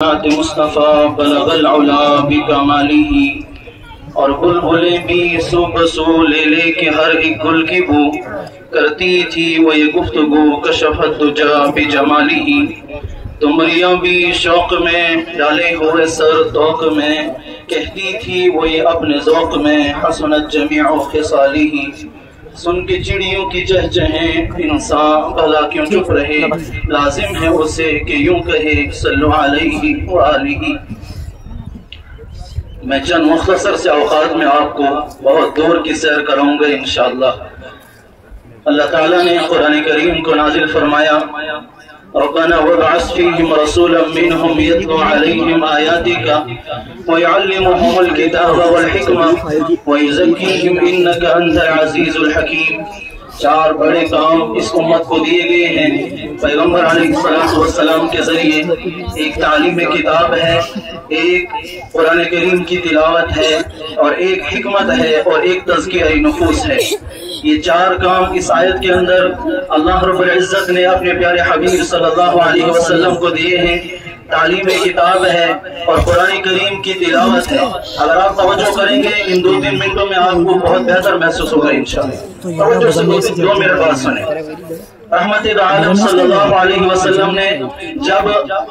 مصطفیٰ بلغ العلا بکمالہ، اور بلبلیں بھی سو بسو لے لے کے ہر ایک گل کی بو کرتی تھی وہ یہ گفتگو کشفت دجا بجمالہ۔ تمریاں بھی شوق میں ڈالے ہوئے سر توق میں کہتی تھی وہ یہ اپنے ذوق میں حسنت جمیع خصالہ۔ سن کے چڑیوں کی چہچہیں انسان بھلا کیوں چپ رہے، لازم ہے اسے کہ یوں کہے صلو علیہ وآلہ۔ میں چند مختصر سے اوقات میں آپ کو بہت دور کی سیر کراؤں گا انشاءاللہ۔ اللہ تعالیٰ نے قرآن کریم کو نازل فرمایا، ربنا وابعث فیہم رسولا منہم یتلو علیہم آیاتک ویعلمہم الکتاب والحکمہ ویزکیہم انک انت العزیز الحکیم۔ چار بڑے کام اس امت کو دیے گئے ہیں پیغمبر علیہ السلام کے ذریعے۔ ایک تعلیم کتاب ہے، ایک قرآن کریم کی تلاوت ہے، اور ایک حکمت ہے، اور ایک تزکیہ نفوس ہے۔ یہ چار کام اس آیت کے اندر اللہ رب العزت نے اپنے پیارے حبیب صلی اللہ علیہ وسلم کو دیے ہیں۔ تعلیم کتاب ہے اور قرآن کریم کی تلاوت ہے۔ اگر آپ توجہ کریں گے ان 2-3 منٹوں میں آپ کو بہت بہتر محسوس ہوگا انشاءاللہ۔ توجہ سے 2 منٹ بات سنیں۔ رحمت عالم صلی اللہ علیہ وسلم نے جب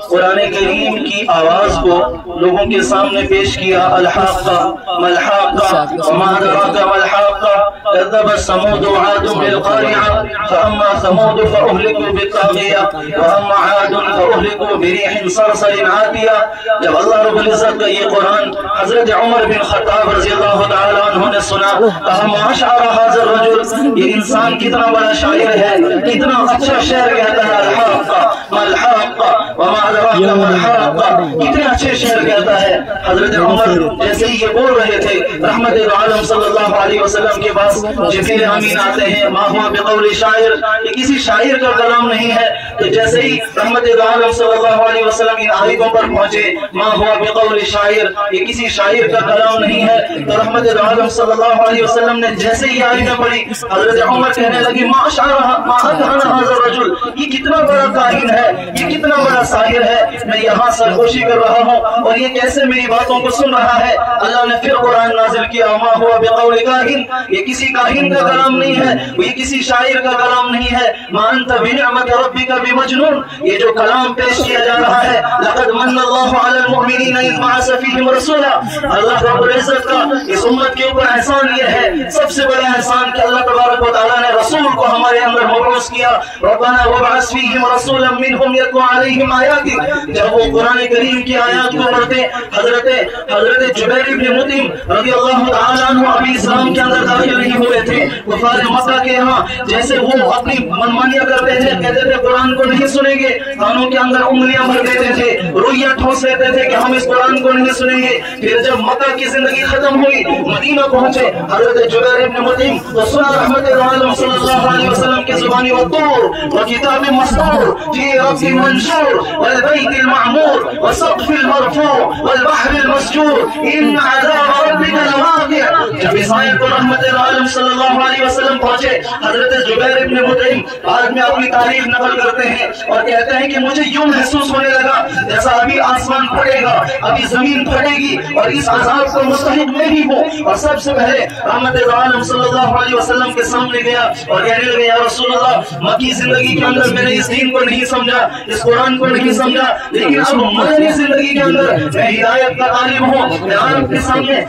قرآن کریم کی آواز کو لوگوں کے سامنے پیش کیا، الحاقہ ملحاقہ وما ادراک ملحاقہ کذب ثمود وعاد بالقارعہ فاما ثمود فاہلکوا بالطاغیہ واما عاد فاہلکوا بريح صرصر عاتیہ۔ جب اللہ رب العزت کا یہ قرآن حضرت عمر بن خطاب رضی اللہ تعالیٰ عنہ نے سنا، کہا ما اشعر هذا الرجل، یہ انسان کتنا بڑا شاعر ہے، کتنا اچھا شعر کہتا ہے، الحاقہ ملحاقہ وما ادراک ملحاقہ، کتنے اچھے شعر کہتا ہے۔ حضرت عمر جیسے ہی یہ بول رہے تھے، رحمت عالم صلی اللہ علیہ وسلم کے پاس جبریل امین آتے ہیں، ما ہوا بقول شاعر، یہ کسی شاعر کا کلام نہیں ہے۔ تو جیسے ہی رحمت عالم صلی اللہ علیہ وسلم ان آیتوں پر پہنچے، ما ہوا بقول شاعر، یہ کسی شاعر کا کلام نہیں ہے، تو رحمت عالم صلی اللہ علیہ وسلم نے جیسے ہی آیتیں پڑھی، حضرت عمر کہنے لگی ما هذا الرجل، یہ کتنا بڑا کاہن ہے، یہ کتنا بڑا ساحر ہے، میں یہاں سرگوشی کر رہا ہوں اور یہ کیسے میری باتوں کو سن رہا ہے۔ اللہ نے پھر قرآن نازل کیا، ما ہوا بقول کاہن، یہ کسی کاہن کا کلام نہیں ہے، یہ کسی شاعر کا کلام نہیں ہے، ما انت بنعمت ربک بمجنون، یہ جو کلام پیش کیا جا رہا ہے، لقد من اللہ علی المؤمنین اذ بعث فیہم رسولا، اللہ رب العزت کا اس امت کے اوپر احسان یہ ہے، سب سے بڑا احسان کہ اللہ تبارک و تعالیٰ نے رسول کو ہمارے اندر مبعوث کیا۔ ربنا وابعث فیہم رسولا منہم یتلو علیہم آیاتک، جب وہ قرآن کریم کی آیات کو پڑھتے، حضرت جبیر بن مطعم رضی اللہ تعالیٰ عنہ ابھی اسلام کے اندر داخل نہیں ہوئے تھے، کفار مکہ کے یہاں جیسے وہ اپنی منمانیاں کرتے تھے، کہتے تھے قرآن کو نہیں سنیں گے، کانوں کے اندر انگلیاں بھر دیتے تھے، روئیاں ٹھوس لیتے تھے کہ ہم اس قرآن کو نہیں سنیں گے۔ پھر جب مکہ کی زندگی ختم ہوئی، مدینہ پہنچے حضرت جبیر بن مطعم تو سنا رحمت عالم صلی اللہ علیہ وسلم کے زبانی، والطور وکتاب مسطور فی رب منشور والبیت المعمور والسقف المرفوع والبحر المسجور ان عذاب ربک لواقع۔ جب اس آیت کو رحمت عالم صلی اللہ علیہ وسلم پہنچے، حضرت جبیر بن مطعم بعد میں اپنی تاریخ نقل کرتے ہیں اور کہتے ہیں کہ مجھے یوں محسوس ہونے لگا جیسا ابھی آسمان پھٹے گا، ابھی زمین پھٹے گی اور اس عذاب کو مستحق میں بھی ہوں۔ اور سب سے پہلے رحمت عالم صلی اللہ علیہ وسلم کے سامنے گیا اور کہنے لگے، یا رسول اللہ، مکی زندگی کے اندر میں نے اس دین کو نہیں سمجھا، اس قرآن کو نہیں سمجھا، لیکن اب مدنی زندگی کے اندر میں ہدایت کا عالم ہوں، میں آپ کے سامنے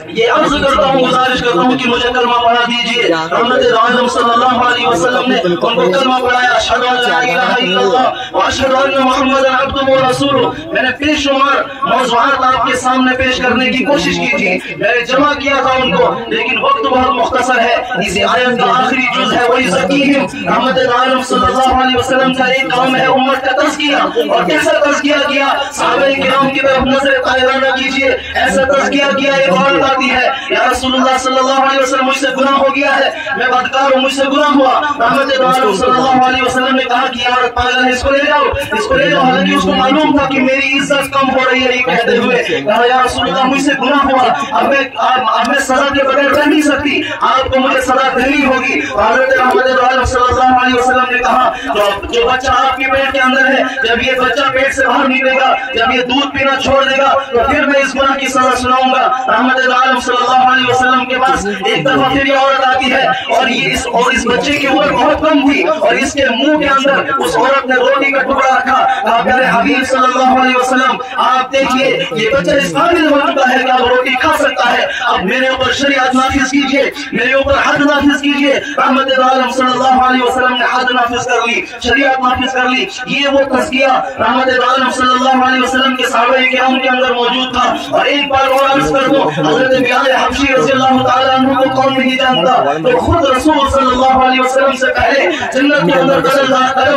یہ عرض کرتا ہوں، گزارش کرتا ہوں کہ مجھے کلمہ پڑھا دیجئے۔ رحمت عالم صلی اللہ علیہ وسلم نے ان کو کلمہ پڑھایا، اشہد ان لا الہ الا اللہ واشہد ان محمدا عبدہ ورسولہ۔ میں نے بے شمار موضوعات آپ کے سامنے پیش کرنے کی کوشش کی تھی، میں نے جمع کیا تھا ان کو، لیکن وقت بہت مختصر ہے۔ اسی آیت کا آخری جز ہے وَيُزَكِّيهِمْ، رحمت عالم صلی اللہ علیہ وسلم کا ایک کام ہے امت کا تزکیہ، اور کیسا تزکیہ کیا؟ صحابہ کرام کی طرف نظر طائرانہ کیجئے، ایسا تزکیہ کیا۔ ایک عورت آتی ہے، یا رسول اللہ صلی اللہ علیہ وسلم، مجھ سے گناہ ہو گیا ہے، میں بدکار ہوں، مجھ سے گناہ ہوا۔ رحمت عالم صلی اللہ علیہ وسلم نے کہا کہ عورت پاگل ہے، اس کو لے جاؤ، اس کو لے جاؤ۔ حالانکہ اس کو معلوم تھا کہ میری عزت کم ہو رہی ہے، یہ کہتے ہوئے کہا، یا رسول اللہ، مجھ سے گناہ ہوا، اب میں سزا کے بغیر رہ نہیں سکتی، آپ کو مجھے سزا دینی ہوگی۔ حضرت رحمت عالم صلی اللہ علیہ وسلم نے کہا، جو بچہ آپ کے پیٹ کے اندر ہے، جب یہ بچہ پیٹ سے باہر نکلے گا، جب یہ دودھ پینا چھوڑ دے گا تو پھر میں اس گناہ کی سزا سناؤں گا۔ رحمت عالم صلی اللہ علیہ وسلم کے پاس ایک دفعہ پھر یہ عورت آتی ہے اور اس بچے کی عمر بہت کم تھی اور اس کے منہ کے اندر اس عورت نے روٹی کا ٹکڑا رکھا۔ کہا پیارے حبیب صلی اللہ علیہ وسلم آپ دیکھیے یہ بچہ اس قابل ہو چکا ہے کہ اب روٹی کھا سکتا ہے، اب میرے اوپر شریعت نافذ کیجیے، میرے اوپر حد نافذ کیجیے۔ رحمت عالم صلی اللہ علیہ وسلم نے حد نافذ کر لی، شریعت نافذ کر لی۔ یہ وہ تزکیہ رحمت عالم صلی اللہ علیہ وسلم کے صحابہ کرام کے اندر موجود تھا۔ اور ایک بار اور عرض کر دوں، حضرت بلال حبشی رضی اللہ تعالیٰ عنہ کو کون نہیں جانتا، تو خود رسول صلی اللہ علیہ وسلم سے پہلے جنت کے اندر قدم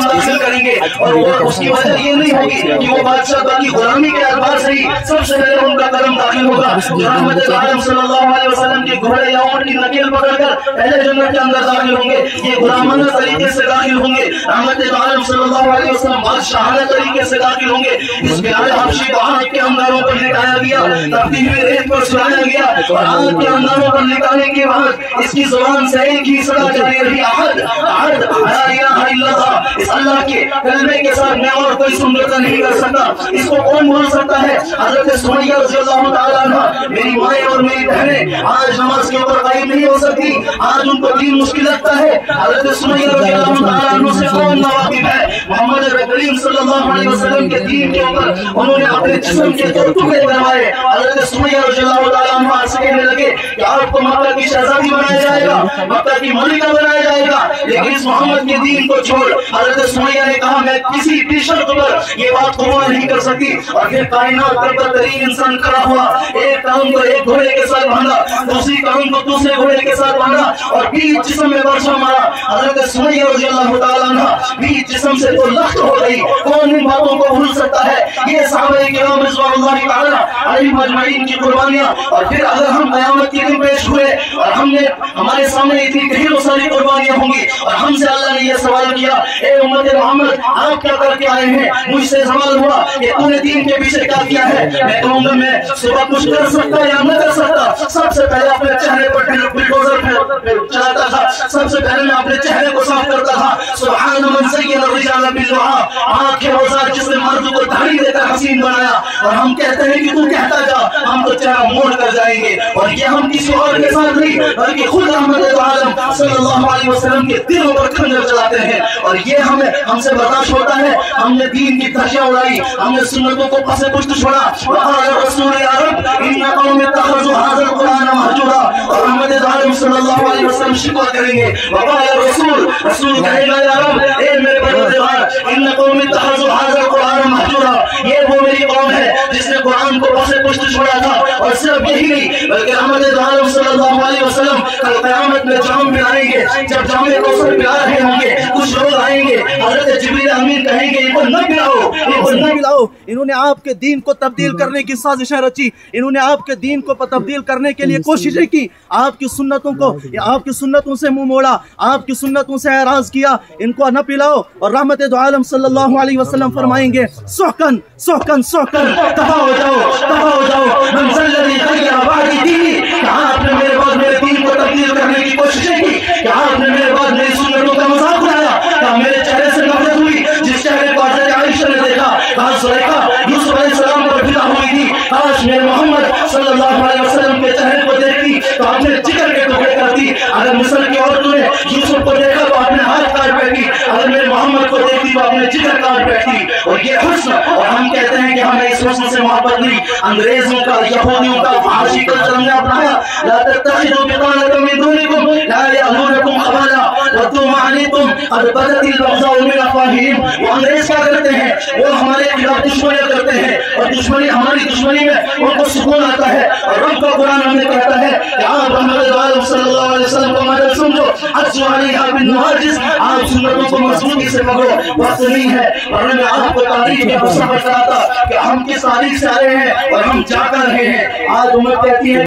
داخل کریں گے، اور اس کی وجہ یہ نہیں ہوگی کہ وہ بادشاہ کی غلامی کے اعتبار سے ہی سب سے پہلے ان کا قدم داخل ہوگا۔ رحمت عالم صلی اللہ علیہ وسلم کے گھوڑے یا اونٹ کی نکیل پکڑ کر پہلے جنت کے اندر داخل ہوں گے، یہ غلامانہ طریقے سے داخل ہوں گے۔ رحمت عالم صلی اللہ علیہ وسلم بادشاہانہ طریقے سے داخل ہوں گے۔ اس بلال حبشی کو آگ کے انداروں پر لٹایا گیا، تپتی ہوئی ریت پر سلایا گیا، اور آگ کے انداروں پر لٹانے کے بعد اس کی زبان سے ایک ہی صدا چلی رہی، احد احد لا الہ الا اللہ۔ اس اللہ کے کلمے کے ساتھ میں اور کوئی سمجھوتا نہیں کر سکتا، اس کو کون بول سکتا ہے؟ حضرت سمیہ رضی اللہ تعالیٰ عنہ، میری مائیں اور میری بہنیں آج نماز کے اوپر قائم نہیں ہو سکتی، آج ان کو دین مشکل لگتا ہے۔ حضرت سمیہ رضی اللہ تعالیٰ عنہ سے کون ناواقف ہے؟ محمد کریم صلی اللہ علیہ وسلم کے دین کے اوپر انہوں نے اپنے جسم کے دو ٹکڑے بنوائے۔ حضرت سمیہ رضی اللہ تعالیٰ عنہ سے کہنے لگے کہ آپ کو مکہ کی شہزادی بنایا جائے گا، مکہ کی ملکہ بنایا جائے گا، لیکن اس محمد کے دین کو چھوڑ۔ حضرت سمیہ نے کہا میں کسی بھی شرط پر یہ بات قبول نہیں کر سکتی، اور پھر کائنات کا بدترین انسان کھڑا ہوا، ایک کام کو ایک گھوڑے کے ساتھ باندھا، دوسری کام کو دوسرے گھوڑے کے ساتھ باندھا، اور بیچ جسم میں برچھا مارا۔ حضرت سمیہ رضی اللہ تعالیٰ عنہ بیچ جسم سے تو لخت ہو گئی۔ کون ان باتوں کو بھول سکتا ہے؟ یہ صحابہ کرام رضوان اللہ تعالیٰ علیہم اجمعین کی قربانیاں۔ اور پھر اگر ہم قیامت کے دن پیش ہوئے اور ہمارے سامنے اتنی ڈھیر ساری قربانیاں ہوں گی، اور ہم سے اللہ نے یہ سوال کیا اے امت محمد آپ کیا کر کے آئے ہیں؟ مجھ سے سوال ہوا کہ تو نے دین کے پیچھے کیا کیا ہے؟ میں کہوں گا میں صبح کچھ کر سکتا یا نہ کر سکتا، سب سے پہلے اپنے چہرے پر بلڈوزر چلاتا تھا، سب سے پہلے میں اپنے چہرے کو صاف کرتا تھا۔ سبحان من زین الرجال بالدعاء، آنکھ کے وزار جس نے مرد کو داڑھی دے کر حسین بنایا، اور ہم کہتے ہیں کہ تو کہتا جا، ہم تو چہرہ موڑ کر جائیں گے۔ اور یہ ہم کسی اور کے ساتھ نہیں بلکہ خود رحمت عالم صلی اللہ علیہ وسلم کے دلوں پر خنجر چلاتے ہیں، اور یہ ہم سے برداشت ہوتا ہے۔ ہم نے دین کی دھجیاں اڑائی، ہم نے سنتوں کو پس پشت چھوڑا۔ وقال رسول یا رب ان قوم اتخذوا هذا القرآن مهجورا، اور رحمت عالم صلی اللہ علیہ وسلم شکوہ کریں گے۔ وقال رسول کہے گا یا رب اے میرے پروردگار ان قوم اتخذوا هذا القرآن مهجورا، یہ وہ میری قوم ہے جس نے قرآن کو پس پشت چھوڑا تھا۔ اور صرف یہی نہیں بلکہ رحمت عالم صلی اللہ علیہ وسلم کل قیامت میں جام پلائیں گے، جب جام کوثر پلا رہے ہوں گے کچھ لوگ آئیں گے، حضرت جبریل امین کہیں گے ان کو نہ پلاؤ، ان کو نہ پلاؤ۔ انہوں نے آپ کے دین کو تبدیل کرنے کی سازشیں رچی، انہوں نے آپ کے دین کو تبدیل کرنے کے لیے کوششیں کی، آپ کی سنتوں سے منہ موڑا، آپ کی سنتوں سے اعراض کیا، ان کو نہ پلاؤ۔ اور رحمت عالم صلی اللہ علیہ وسلم فرمائیں گے سحقن سحقن سحقن، تباہ ہو جاؤ تباہ ہو جاؤ، من ذا الذی غیر بعدی دینی، کہ آپ نے میرے بعد میرے دین کو تبدیل کرنے کی کوششیں کی، کہ آپ نے میرے بعد میری سنتوں کا مذاق اڑایا، کہ میرے چہرے سے نفرت ہوئی، جس چہرے کو حضرت عائشہ نے دیکھا، کہا زلیخا یوسف علیہ السلام پر فدا ہوئی تھی، کاش میرے محمد صلی اللہ علیہ وسلم کے چہرے کو دیکھتی تو اپنے جگر کے ٹکڑے کرتی۔ اگر مصر کی عورتوں نے یوسف کو دیکھا تو اپنے ہاتھ کاٹ بیٹھی، اگر میرے محمد کو دیکھتی تو اپنے جگر کاٹ بیٹھی۔ اور یہ حسن، اور ہم کہتے ہیں کہ ہمیں اس حسن سے محبت نہیں، انگریزوں کا یہودیوں کا فحاشی کلچر ہم نے اپنایا۔ لا تتخذوا بطانة من دونكم لا يألونكم خبالا ودوا ما عنتم قد بدت البغضاء من أفواههم۔ وہ انگریز کیا کرتے ہیں؟ وہ ہمارے خلاف دشمنیاں کرتے ہیں، اور ہماری دشمنی میں ان کو سکون آتا ہے۔ اور رب کا قرآن ہمیں کہتا ہے کہ آپ محمد عالم صلی اللہ علیہ وسلم کو مدد سمجھو، عجزوا علیہا بالنواجذ، آپ سنتوں کو مضبوطی سے پکڑو۔ وقت نہیں ہے ورنہ میں آپ کو تاریخ کے سفر کراتا کہ ہم کس تاریخ سے آئے ہیں اور ہم جا کر رہے ہیں۔ آج امت کہتی ہے